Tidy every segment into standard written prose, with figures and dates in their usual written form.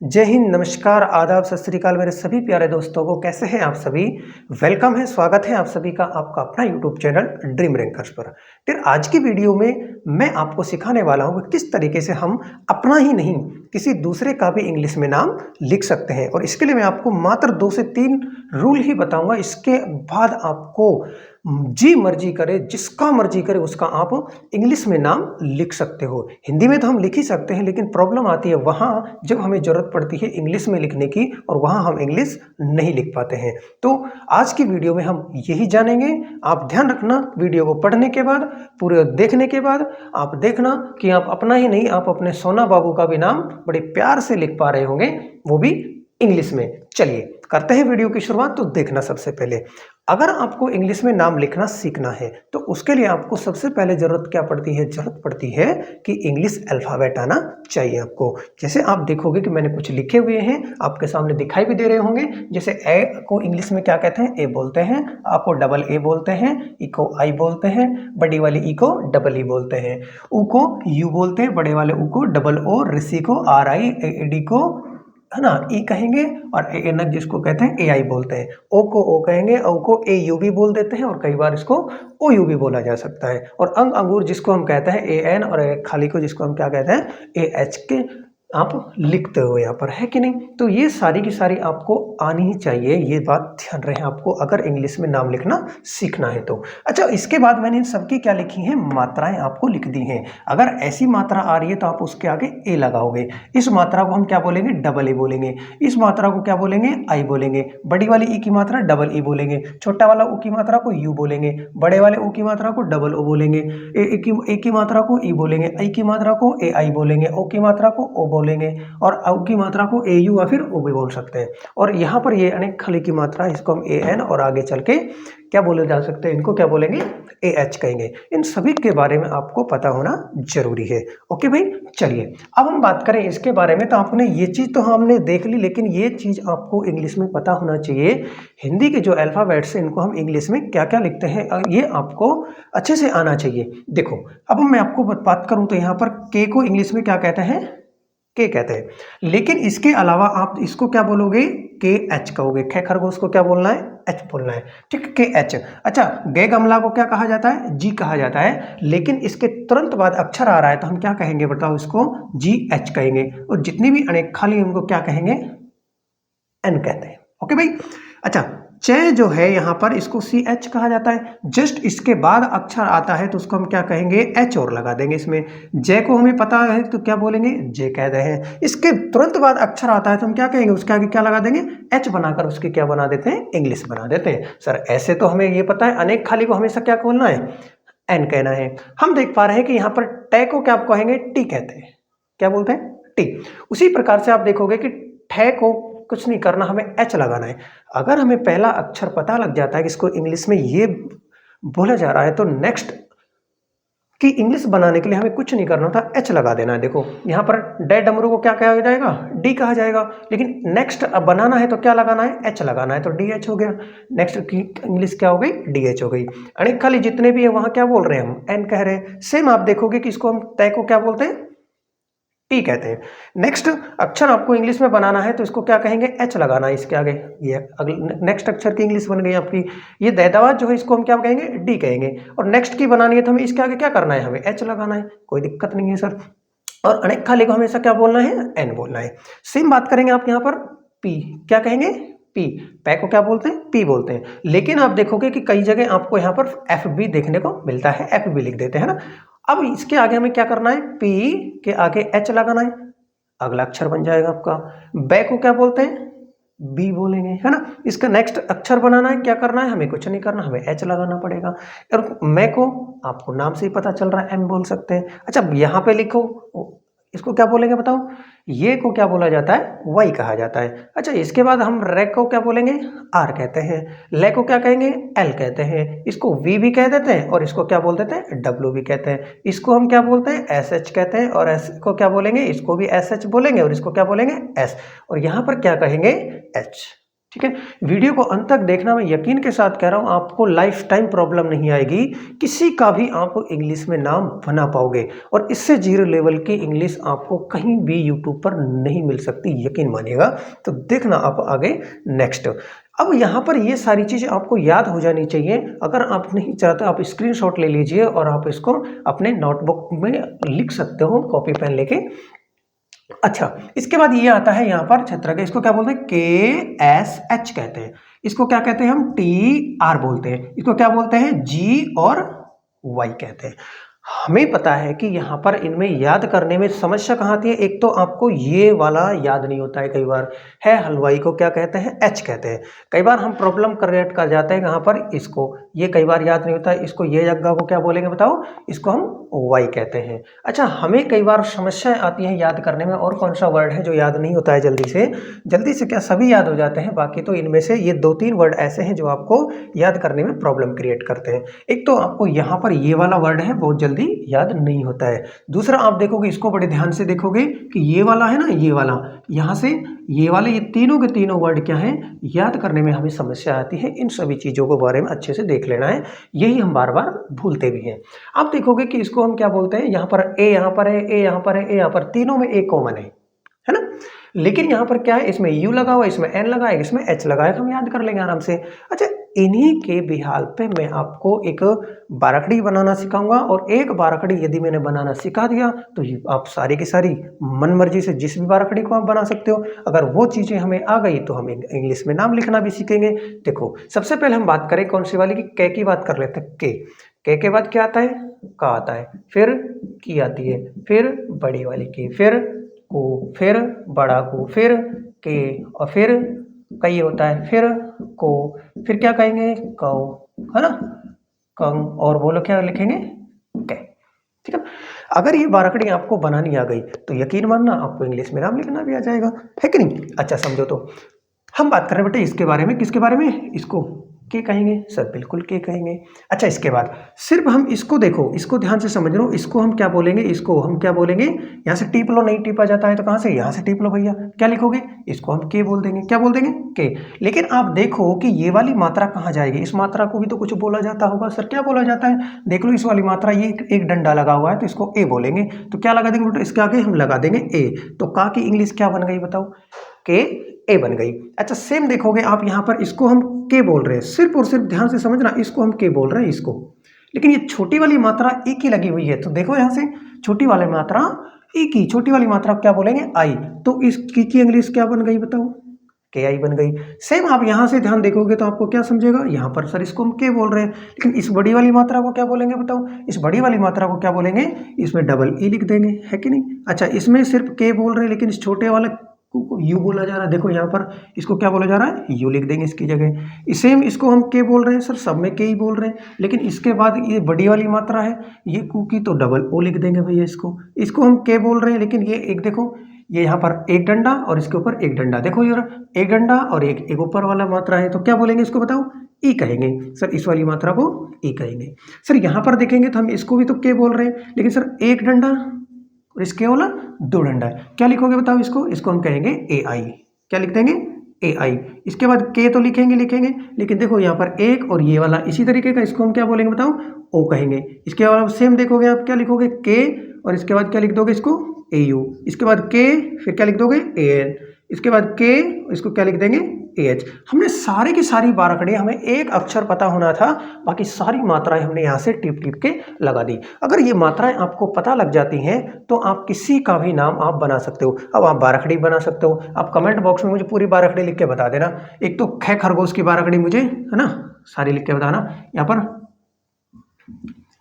जय हिंद, नमस्कार, आदाब, सत श्री अकाल मेरे सभी प्यारे दोस्तों को। कैसे हैं आप सभी? वेलकम है, स्वागत है आप सभी का आपका अपना यूट्यूब चैनल ड्रीम रैंकर्स पर। फिर आज की वीडियो में मैं आपको सिखाने वाला हूँ कि किस तरीके से हम अपना ही नहीं किसी दूसरे का भी इंग्लिश में नाम लिख सकते हैं। और इसके लिए मैं आपको मात्र 2 से 3 रूल ही बताऊंगा। इसके बाद आपको जी मर्जी करे, जिसका मर्जी करे उसका आप इंग्लिश में नाम लिख सकते हो। हिंदी में तो हम लिख ही सकते हैं, लेकिन प्रॉब्लम आती है वहाँ जब हमें ज़रूरत पड़ती है इंग्लिश में लिखने की, और वहाँ हम इंग्लिश नहीं लिख पाते हैं। तो आज की वीडियो में हम यही जानेंगे। आप ध्यान रखना, वीडियो को पढ़ने के बाद, पूरे देखने के बाद आप देखना कि आप अपना ही नहीं, आप अपने सोना बाबू का भी नाम बड़े प्यार से लिख पा रहे होंगे, वो भी इंग्लिश में। चलिए करते हैं वीडियो की शुरुआत। तो देखना, सबसे पहले अगर आपको इंग्लिश में नाम लिखना सीखना है तो उसके लिए आपको सबसे पहले जरूरत क्या पड़ती है? जरूरत पड़ती है कि इंग्लिश अल्फाबेट आना चाहिए आपको। जैसे आप देखोगे कि मैंने कुछ लिखे हुए हैं, आपके सामने दिखाई भी दे रहे होंगे। जैसे ए को इंग्लिश में क्या कहते हैं? ए बोलते हैं। आ को डबल ए बोलते हैं। ई को आई बोलते हैं। बड़ी वाली ई को डबल ई बोलते हैं। ऊ को यू बोलते हैं। बड़े वाले ऊ को डबल ओ, ऋषि को आर आई, डी को है ना ई कहेंगे, और एनक जिसको कहते हैं ए आई बोलते हैं। ओ को ओ कहेंगे, ओ को ए यू भी बोल देते हैं, और कई बार इसको ओ यू भी बोला जा सकता है। और अंग अंगूर जिसको हम कहते हैं ए एन, और खाली को जिसको हम क्या कहते हैं? ए एच के आप लिखते हो यहाँ पर, है कि नहीं? तो ये सारी की सारी आपको आनी ही चाहिए, ये बात ध्यान रहे आपको, अगर इंग्लिश में नाम लिखना सीखना है तो। अच्छा, इसके बाद मैंने इन सबकी क्या लिखी हैं? मात्राएं आपको लिख दी हैं। अगर ऐसी मात्रा आ रही है तो आप उसके आगे ए लगाओगे। इस मात्रा को हम क्या बोलेंगे? डबल ए बोलेंगे। इस मात्रा को क्या बोलेंगे? आई बोलेंगे। बड़ी वाली ई की मात्रा डबल ई बोलेंगे। छोटा वाला ऊ की मात्रा को यू बोलेंगे। बड़े वाले ऊ की मात्रा को डबल ओ बोलेंगे। ए की मात्रा को ई बोलेंगे। आई की मात्रा को ए आई बोलेंगे। ओ की मात्रा को ओ बोलेंगे, और औ की मात्रा को ए यू या फिर ओ भी बोल सकते हैं। और यहाँ पर ये अनेक खली की मात्रा, इसको हम ए एन, और आगे चल के क्या बोले जा सकते हैं? इनको क्या बोलेंगे? ए एच कहेंगे। इन सभी के बारे में आपको पता होना जरूरी है। ओके भाई, चलिए अब हम बात करें इसके बारे में। तो आपने ये चीज तो हमने देख ली, लेकिन ये चीज आपको इंग्लिश में पता होना चाहिए। हिंदी के जो अल्फाबेट्स हैं इनको हम इंग्लिश में क्या क्या लिखते हैं, ये आपको अच्छे से आना चाहिए। देखो, अब मैं आपको बात करूं तो यहाँ पर के को इंग्लिश में क्या कहते हैं? के कहते हैं। लेकिन इसके अलावा आप इसको क्या बोलोगे? के एच कहोगे। खे खरगोश को क्या बोलना है? एच बोलना है, ठीक, के एच। अच्छा, गे गमला को क्या कहा जाता है? जी कहा जाता है। लेकिन इसके तुरंत बाद अक्षर आ रहा है तो हम क्या कहेंगे बताओ? इसको जी एच कहेंगे। और जितनी भी अनेक खाली उनको क्या कहेंगे? एन कहते हैं। ओके भाई। अच्छा, च जो है यहाँ पर, इसको सी एच कहा जाता है। जस्ट इसके बाद अक्षर आता है तो उसको हम क्या कहेंगे? एच और लगा देंगे इसमें। जे को हमें पता है तो क्या बोलेंगे? जे कह रहे हैं। इसके तुरंत बाद अक्षर आता है तो हम क्या कहेंगे? उसके आगे क्या लगा देंगे? एच बनाकर उसकी क्या बना देते हैं? इंग्लिश बना देते हैं। सर ऐसे तो हमें ये पता है, अनेक खाली को हमेशा क्या बोलना है? एन कहना है। हम देख पा रहे हैं कि यहाँ पर टे को क्या कहेंगे? टी कहते हैं। क्या बोलते हैं? टी। उसी प्रकार से आप देखोगे कि ठे को कुछ नहीं करना, हमें एच लगाना है। अगर हमें पहला अक्षर पता लग जाता है कि इसको इंग्लिश में ये बोला जा रहा है, तो नेक्स्ट की इंग्लिश बनाने के लिए हमें कुछ नहीं करना था, एच लगा देना है। देखो यहाँ पर डे डमरू को क्या कहा जाएगा? डी कहा जाएगा। लेकिन नेक्स्ट अब बनाना है तो क्या लगाना है? एच लगाना है, तो डी एच हो गया। नेक्स्ट की इंग्लिश क्या हो गई? डी एच हो गई। अनेक खाली जितने भी है वहां क्या बोल रहे हैं? हम एन कह रहे हैं। सेम आप देखोगे कि इसको हम तय को क्या बोलते हैं? टी कहते हैं। नेक्स्ट अक्षर आपको इंग्लिश में बनाना है तो इसको क्या कहेंगे? एच लगाना है इसके आगे। ये अगले नेक्स्ट अक्षर की इंग्लिश बन गई आपकी। ये दैदावाद जो है इसको हम क्या कहेंगे? डी कहेंगे। और नेक्स्ट की बनानी है तो हमें इसके आगे क्या करना है? हमें एच लगाना है। कोई दिक्कत नहीं है सर। और अनेक खाली को हमेशा क्या बोलना है? एन बोलना है। सेम बात करेंगे आप यहाँ पर पी, क्या कहेंगे? पी। पै को क्या बोलते हैं? पी बोलते हैं। लेकिन आप देखोगे कि कई जगह आपको यहाँ पर एफ बी देखने को मिलता है, एफ बी लिख देते हैं ना। अब इसके आगे हमें क्या करना है? पी के आगे एच लगाना है, अगला अक्षर बन जाएगा आपका। बै को क्या बोलते हैं? बी बोलेंगे, है ना। इसका नेक्स्ट अक्षर बनाना है, क्या करना है? हमें कुछ नहीं करना, हमें एच लगाना पड़ेगा। और मैं को आपको नाम से ही पता चल रहा है, एम बोल सकते हैं। अच्छा, यहाँ पे लिखो, इसको क्या बोलेंगे बताओ? ये को क्या बोला जाता है? वाई कहा जाता है। अच्छा, इसके बाद हम रे को क्या बोलेंगे? आर कहते हैं। ले को क्या कहेंगे? एल कहते हैं। इसको वी भी कह देते हैं, और इसको क्या बोल देते हैं? डब्ल्यू भी कहते हैं। इसको हम क्या बोलते हैं? एस एच कहते हैं। और एस को क्या बोलेंगे? इसको भी एस एच बोलेंगे, और इसको क्या बोलेंगे? एस। और यहाँ पर क्या कहेंगे? एच। ठीक है, वीडियो को अंत तक देखना, मैं यकीन के साथ कह रहा हूँ आपको लाइफ टाइम प्रॉब्लम नहीं आएगी, किसी का भी आप इंग्लिश में नाम बना पाओगे और इससे जीरो लेवल की इंग्लिश आपको कहीं भी यूट्यूब पर नहीं मिल सकती, यकीन मानिएगा। तो देखना आप आगे नेक्स्ट। अब यहाँ पर ये सारी चीज़ें आपको याद हो जानी चाहिए। अगर आप नहीं चाहते आप स्क्रीनशॉट ले लीजिए और आप इसको अपने नोटबुक में लिख सकते हो कॉपी पेन लेके। अच्छा, इसके बाद ये आता है यहाँ पर छत्र के, इसको क्या बोलते हैं, KSH कहते हैं। इसको क्या कहते हैं, हम TR बोलते हैं। इसको क्या बोलते हैं, G और Y कहते हैं। हमें पता है कि यहाँ पर इनमें याद करने में समस्या कहाँ आती है। एक तो आपको ये वाला याद नहीं होता है, कई बार है हलवाई को क्या कहते हैं, H कहते हैं। कई बार हम प्रॉब्लम क्रिएट कर जाते हैं कहाँ पर, इसको, ये कई बार याद नहीं होता है। इसको ये जगह को क्या बोलेंगे बताओ, इसको हम Y कहते हैं। अच्छा, हमें कई बार समस्याएं आती हैं याद करने में, और कौन सा वर्ड है जो याद नहीं होता है जल्दी से क्या सभी याद हो जाते हैं, बाकी तो इनमें से ये 2-3 वर्ड ऐसे हैं जो आपको याद करने में प्रॉब्लम क्रिएट करते हैं। एक तो आपको यहाँ पर ये वाला वर्ड है बहुत जल्दी याद नहीं होता है। दूसरा आप देखोगे, इसको बड़े ध्यान से देखोगे कि ये वाला है ना, ये वाला, यहाँ से ये वाले, ये तीनों के तीनों वर्ड क्या हैं, याद करने में हमें समस्या आती है। इन सभी चीज़ों के बारे में अच्छे से देख लेना है, यही हम बार बार भूलते भी हैं। आप देखोगे कि इसको हम क्या बोलते हैं, यहाँ पर ए, यहाँ पर है, ए यहाँ पर है, ए यहाँ पर, तीनों में ए कॉमन है ना। लेकिन यहाँ पर क्या है, इसमें यू लगा हुआ, इसमें एन लगा है, इसमें एच लगा है, हम याद कर लेंगे आराम से। अच्छा, इन्हीं के बिहाल पे मैं आपको एक बारखड़ी बनाना सिखाऊंगा, और एक बारखड़ी यदि मैंने बनाना सिखा दिया तो आप सारी की सारी मन मर्जी से जिस भी बारखड़ी को आप बना सकते हो। अगर वो चीज़ें हमें आ गई तो हम इंग्लिश में नाम लिखना भी सीखेंगे। देखो, सबसे पहले हम बात करें कौन सी वाली की, के की बात कर लेते हैं। के बाद क्या आता है, का आता है, फिर की आती है, फिर बड़ी वाली की, फिर को, फिर बड़ा को, फिर के, और फिर कई होता है, फिर को, फिर क्या कहेंगे, कौ, है ना, कंग, और बोलो क्या लिखेंगे, के। ठीक है, अगर ये बारखड़ी आपको बनानी आ गई तो यकीन मानना आपको इंग्लिश में नाम लिखना भी आ जाएगा, है कि नहीं। अच्छा, समझो तो हम बात कर रहे हैं बेटे इसके बारे में, किसके बारे में, इसको के कहेंगे सर, बिल्कुल के कहेंगे। अच्छा, इसके बाद सिर्फ हम इसको देखो, इसको ध्यान से समझ लो, इसको हम क्या बोलेंगे, इसको हम क्या बोलेंगे, यहाँ से टीप लो, नहीं टीपा जाता है तो कहाँ से, यहाँ से टीप लो भैया, क्या लिखोगे, इसको हम के बोल देंगे, क्या बोल देंगे, के। लेकिन आप देखो कि ये वाली मात्रा कहाँ जाएगी, इस मात्रा को भी तो कुछ बोला जाता होगा, सर क्या बोला जाता है, देख लो, इस वाली मात्रा, ये एक डंडा लगा हुआ है तो इसको ए बोलेंगे, तो क्या लगा देंगे, इसके आगे हम लगा देंगे ए, तो का की इंग्लिश क्या बन गई बताओ, के ए बन गई। अच्छा, सेम देखोगे आप यहाँ पर, इसको हम के बोल रहे हैं, सिर्फ और सिर्फ ध्यान से समझना, इसको हम के बोल रहे हैं इसको, लेकिन ये छोटी वाली मात्रा ए की लगी हुई है, तो देखो यहाँ से छोटी वाली मात्रा ए की, छोटी वाली मात्रा क्या बोलेंगे, आई, तो इस की इंग्लिश क्या बन गई बताओ, के आई बन गई। सेम आप यहाँ से ध्यान देखोगे तो आपको क्या समझेगा, यहाँ पर सर इसको हम के बोल रहे हैं, लेकिन इस बड़ी वाली मात्रा को क्या बोलेंगे बताओ, इस बड़ी वाली मात्रा को क्या बोलेंगे, इसमें डबल ई लिख देंगे, है कि नहीं। अच्छा, इसमें सिर्फ के बोल रहे हैं, लेकिन इस छोटे वाले को यू बोला जा रहा है, देखो यहाँ पर इसको क्या बोला जा रहा है, यू लिख देंगे इसकी जगह। सेम इसको हम के बोल रहे हैं, सर सब में के ही बोल रहे हैं, लेकिन इसके बाद ये बड़ी वाली मात्रा है, ये कू की, तो डबल ओ लिख देंगे भैया, इसको हम के बोल रहे हैं, लेकिन ये एक देखो, ये यहाँ पर एक डंडा और इसके ऊपर एक डंडा, देखो यार, एक डंडा और एक ऊपर वाला मात्रा है, तो क्या बोलेंगे इसको बताओ, ई कहेंगे सर, इस वाली मात्रा को ई कहेंगे। सर यहाँ पर देखेंगे तो हम इसको भी तो के बोल रहे हैं, लेकिन सर एक डंडा और इसके वाला दो डंडा है, क्या लिखोगे बताओ, इसको हम कहेंगे ए आई, क्या लिख देंगे, ए आई। इसके बाद के तो लिखेंगे, लेकिन देखो यहाँ पर एक और ये वाला इसी तरीके का, इसको हम क्या बोलेंगे बताओ, ओ कहेंगे। इसके बाद सेम देखोगे आप, क्या लिखोगे, के, और इसके बाद क्या लिख दोगे, इसको ए यू, इसके बाद के, फिर क्या लिख दोगे, ए एन, इसके बाद के, इसको क्या लिख देंगे, ए एच। हमने सारी की सारी बारखड़ी, हमें एक अक्षर पता होना था, बाकी सारी मात्राएं हमने यहाँ से टिप टिप के लगा दी। अगर ये मात्राएं आपको पता लग जाती हैं तो आप किसी का भी नाम आप बना सकते हो। अब आप बारखड़ी बना सकते हो, आप कमेंट बॉक्स में मुझे पूरी बारखड़ी लिख के बता देना। एक तो ख खरगोश की बारखड़ी मुझे, है ना, सारी लिख के बताना यहाँ पर,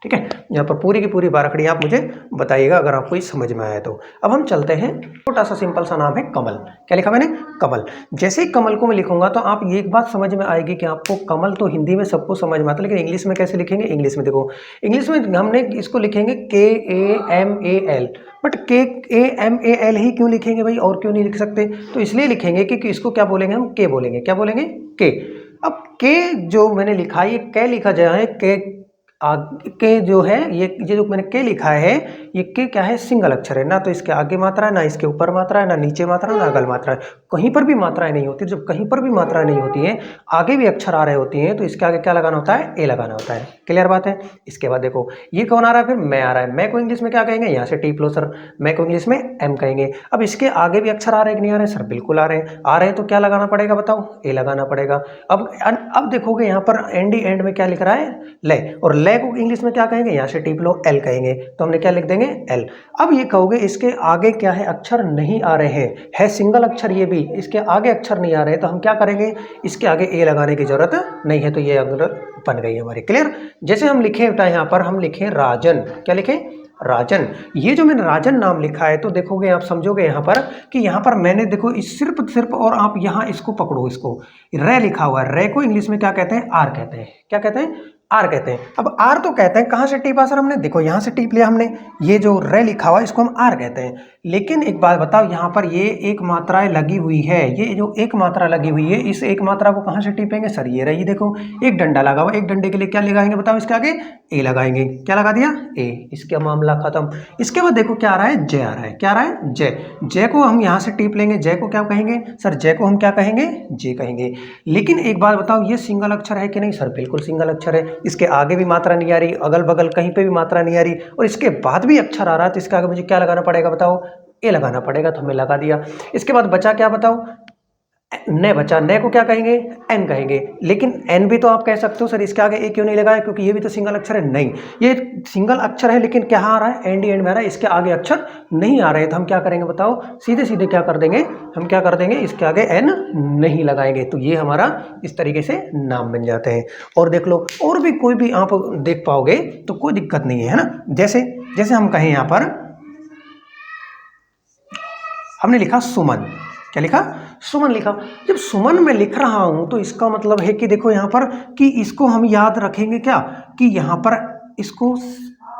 ठीक है। यहाँ पर पूरी की पूरी बारखड़ी आप मुझे बताइएगा अगर आपको ये समझ में आया तो। अब हम चलते हैं, छोटा सा सिंपल सा नाम है कमल। क्या लिखा मैंने, कमल। जैसे ही कमल को मैं लिखूंगा तो आप ये एक बात समझ में आएगी कि आपको कमल तो हिंदी में सबको समझ में आता है, लेकिन इंग्लिश में कैसे लिखेंगे। इंग्लिश में देखो, इंग्लिश में हमने इसको लिखेंगे KAMAL, बट KAMAL ही क्यों लिखेंगे भाई, और क्यों नहीं लिख सकते? तो इसलिए लिखेंगे क्योंकि इसको क्या बोलेंगे हम, के बोलेंगे। क्या बोलेंगे, के। अब के जो मैंने लिखा है, ये कै लिखा जाए, के के जो है ये जो मैंने के लिखा है, ये के क्या है, सिंगल अक्षर है। ना तो इसके आगे मात्रा है, ना इसके ऊपर मात्रा है, ना नीचे मात्रा है, ना अगल मात्रा है, कहीं पर भी मात्राएं नहीं होती। जब कहीं पर भी मात्राएं नहीं होती हैं, आगे भी अक्षर आ रहे होती हैं, तो इसके आगे क्या लगाना होता है, ए लगाना होता है। क्लियर बात है। इसके बाद देखो ये कौन आ रहा है, फिर मैं आ रहा है। मैं को इंग्लिश में क्या कहेंगे, यहाँ से टीप लो सर, मैं को इंग्लिश में एम कहेंगे। अब इसके आगे भी अक्षर आ रहे हैं कि नहीं आ रहे, सर बिल्कुल आ रहे हैं। आ रहे हैं तो क्या लगाना पड़ेगा बताओ, ए लगाना पड़ेगा। अब देखोगे यहाँ पर एंड में क्या लिख रहा है, ले, और ले को इंग्लिश में क्या कहेंगे, यहाँ से टीप लो, एल कहेंगे। तो हमने क्या लिख देंगे, एल। अब ये कहोगे इसके आगे क्या है, अक्षर नहीं आ रहे हैं, है सिंगल अक्षर, ये भी इसके आगे अक्षर नहीं आ रहे हैं, तो हम क्या करेंगे, इसके आगे ए लगाने की जरूरत नहीं है। तो ये अगर बन गई हमारी। क्लियर। जैसे हम लिखे बेटा, यहाँ पर हम लिखे राजन, क्या लिखे, राजन। ये जो मैंने राजन नाम लिखा है, तो देखोगे आप समझोगे यहाँ पर कि यहाँ पर मैंने देखो इस सिर्फ और आप यहाँ इसको पकड़ो, इसको रे लिखा हुआ है। रे को इंग्लिश में क्या कहते हैं, आर कहते हैं। क्या कहते हैं, आर कहते हैं। अब आर तो कहते हैं, कहाँ से टीपा सर हमने, देखो यहाँ से टीप लिया हमने, ये जो रे लिखा हुआ है इसको हम आर कहते हैं। लेकिन एक बात बताओ, यहाँ पर ये एक मात्राएं लगी हुई है, ये जो एक मात्रा लगी हुई है, इस एक मात्रा को कहाँ से टीपेंगे सर, ये रही देखो, एक डंडा लगा हुआ, एक डंडे के लिए क्या लगाएंगे बताओ, इसके आगे ए लगाएंगे। क्या लगा दिया, ए, इसका मामला खत्म। इसके बाद देखो क्या आ रहा है, जय आ रहा है। क्या आ रहा है, जय। जय को हम यहाँ से टीप लेंगे, जय को क्या कहेंगे सर, जय को हम क्या कहेंगे, जे कहेंगे। लेकिन एक बात बताओ, ये सिंगल अक्षर है कि नहीं सर, बिल्कुल सिंगल अक्षर है। इसके आगे भी मात्रा नहीं आ रही, अगल बगल कहीं पे भी मात्रा नहीं आ रही, और इसके बाद भी अक्षर आ रहा है, तो इसके आगे मुझे क्या लगाना पड़ेगा बताओ, ए लगाना पड़ेगा। तो हमें लगा दिया। इसके बाद बचा क्या बताओ, न बचा। न को क्या कहेंगे, एन कहेंगे। लेकिन एन भी तो आप कह सकते हो सर इसके आगे ए क्यों नहीं लगाया, क्योंकि ये भी तो सिंगल अक्षर है। नहीं, ये सिंगल अक्षर है, लेकिन क्या आ रहा है, एंड में आ रहा है, इसके आगे अक्षर नहीं आ रहे हैं। तो हम क्या करेंगे बताओ, सीधे सीधे क्या कर देंगे, हम क्या कर देंगे, इसके आगे एन नहीं लगाएंगे। तो ये हमारा इस तरीके से नाम बन जाते हैं। और देख लो, और भी कोई भी आप देख पाओगे तो कोई दिक्कत नहीं है ना। जैसे हम कहें, यहाँ पर हमने लिखा सुमन। क्या लिखा, सुमन लिखा। जब सुमन में लिख रहा हूं, तो इसका मतलब है कि देखो यहाँ पर कि इसको हम याद रखेंगे क्या, कि यहाँ पर इसको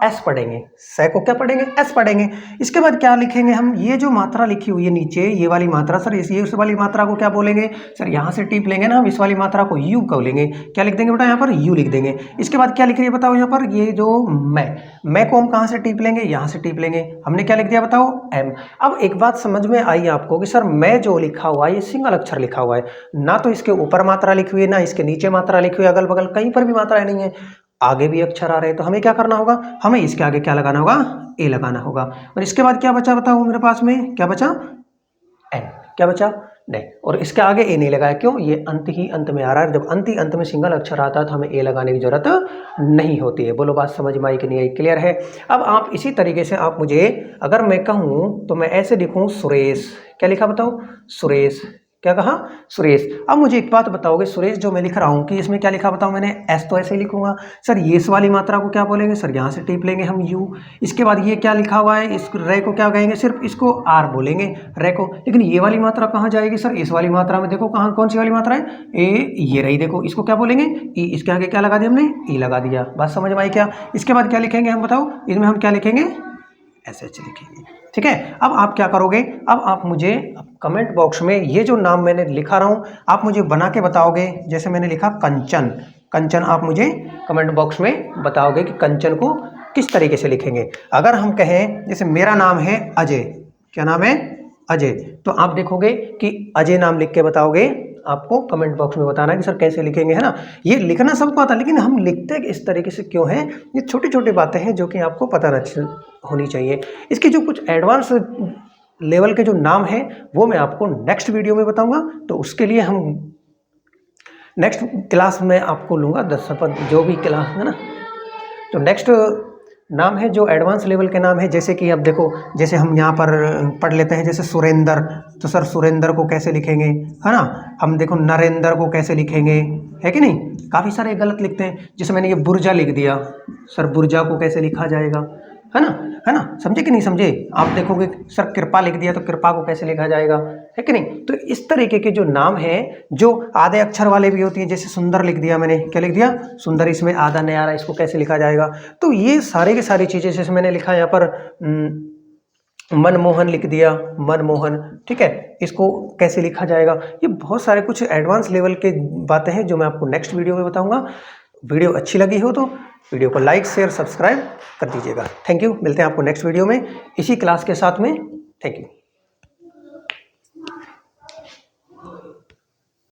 एस पढ़ेंगे, से को क्या पढ़ेंगे, एस पढ़ेंगे। इसके बाद क्या लिखेंगे हम, ये जो मात्रा लिखी हुई है नीचे, ये वाली मात्रा सर, ये उस वाली मात्रा को क्या बोलेंगे सर, यहाँ से टीप लेंगे ना हम, इस वाली मात्रा को यू को लेंगे। क्या लिख देंगे बेटा, यहाँ पर यू लिख देंगे। इसके बाद क्या लिख रही है बताओ, यहाँ पर ये जो मैं को हम कहाँ से टीप लेंगे, यहाँ से टीप लेंगे। हमने क्या लिख दिया बताओ, एम। अब एक बात समझ में आई आपको कि सर मैं जो लिखा हुआ है ये सिंगल अक्षर लिखा हुआ है, ना तो इसके ऊपर मात्रा लिखी हुई है, ना इसके नीचे मात्रा लिखी हुई है, अगल बगल कहीं पर भी मात्राएं नहीं है, आगे भी अक्षर आ रहे हैं। तो हमें क्या करना होगा, हमें इसके आगे क्या लगाना होगा, ए लगाना होगा। और इसके बाद क्या बचा बताओ मेरे पास में, क्या बचा, एन। क्या बचा, नहीं। और इसके आगे ए नहीं लगाया, क्यों, ये अंत ही अंत में आ रहा है। जब अंत ही अंत में सिंगल अक्षर आता है तो हमें ए लगाने की जरूरत नहीं होती है। बोलो बात समझ में आई कि नहीं आई, क्लियर है। अब आप इसी तरीके से आप मुझे अगर मैं कहूँ तो मैं ऐसे लिखूँ सुरेश। क्या लिखा बताओ, सुरेश। क्या कहा, सुरेश। अब मुझे एक बात बताओगे, सुरेश जो मैं लिख रहा हूँ कि इसमें क्या लिखा बताओ मैंने, एस तो ऐसे ही लिखूंगा सर। ये इस वाली मात्रा को क्या बोलेंगे सर, यहाँ से टीप लेंगे हम यू। इसके बाद ये क्या लिखा हुआ है, इस रे को क्या कहेंगे, सिर्फ इसको आर बोलेंगे, रे को। लेकिन ये वाली मात्रा कहाँ जाएगी सर, इस वाली मात्रा में देखो कहाँ, कौन सी वाली मात्रा है, ए, ये रही देखो, इसको क्या बोलेंगे, ई। इसके आगे क्या लगा दिया हमने, ई लगा दिया। बात समझ में आई क्या। इसके बाद क्या लिखेंगे हम बताओ, इसमें हम क्या लिखेंगे, SH लिखेंगे। ठीक है। अब आप क्या करोगे, अब आप मुझे कमेंट बॉक्स में ये जो नाम मैंने लिखा रहा हूँ आप मुझे बना के बताओगे। जैसे मैंने लिखा कंचन, कंचन आप मुझे कमेंट बॉक्स में बताओगे कि कंचन को किस तरीके से लिखेंगे। अगर हम कहें जैसे मेरा नाम है अजय, क्या नाम है, अजय, तो आप देखोगे कि अजय नाम लिख के बताओगे, आपको कमेंट बॉक्स में बताना है कि सर कैसे लिखेंगे, है ना। ये लिखना सबको आता है, लेकिन हम लिखते इस तरीके से क्यों हैं, ये छोटी छोटी बातें हैं जो कि आपको पता होनी चाहिए। इसकी जो कुछ एडवांस लेवल के जो नाम हैं वो मैं आपको नेक्स्ट वीडियो में बताऊंगा। तो उसके लिए हम नेक्स्ट क्लास में आपको लूँगा 10 जो भी क्लास है ना, तो नेक्स्ट नाम है जो एडवांस लेवल के नाम है। जैसे कि अब देखो, जैसे हम यहाँ पर पढ़ लेते हैं, जैसे सुरेंद्र, तो सर सुरेंद्र को कैसे लिखेंगे, है ना। हम देखो नरेंद्र को कैसे लिखेंगे, है कि नहीं, काफ़ी सारे गलत लिखते हैं। जैसे मैंने ये बुर्जा लिख दिया, सर बुर्जा को कैसे लिखा जाएगा, है ना, समझे कि नहीं समझे। आप देखोगे सर कृपा लिख दिया तो कृपा को कैसे लिखा जाएगा, है कि नहीं। तो इस तरीके के जो नाम हैं जो आधे अक्षर वाले भी होती हैं, जैसे सुंदर लिख दिया मैंने, क्या लिख दिया, सुंदर, इसमें आधा नहीं आ रहा, इसको कैसे लिखा जाएगा। तो ये सारे की सारी चीज़ें, जैसे मैंने लिखा यहाँ पर मनमोहन लिख दिया, मनमोहन, ठीक है, इसको कैसे लिखा जाएगा। ये बहुत सारे कुछ एडवांस लेवल के बातें हैं जो मैं आपको नेक्स्ट वीडियो में बताऊंगा। वीडियो अच्छी लगी हो तो वीडियो को लाइक शेयर सब्सक्राइब कर दीजिएगा। Thank you. मिलते हैं आपको नेक्स्ट वीडियो में इसी क्लास के साथ में। Thank you.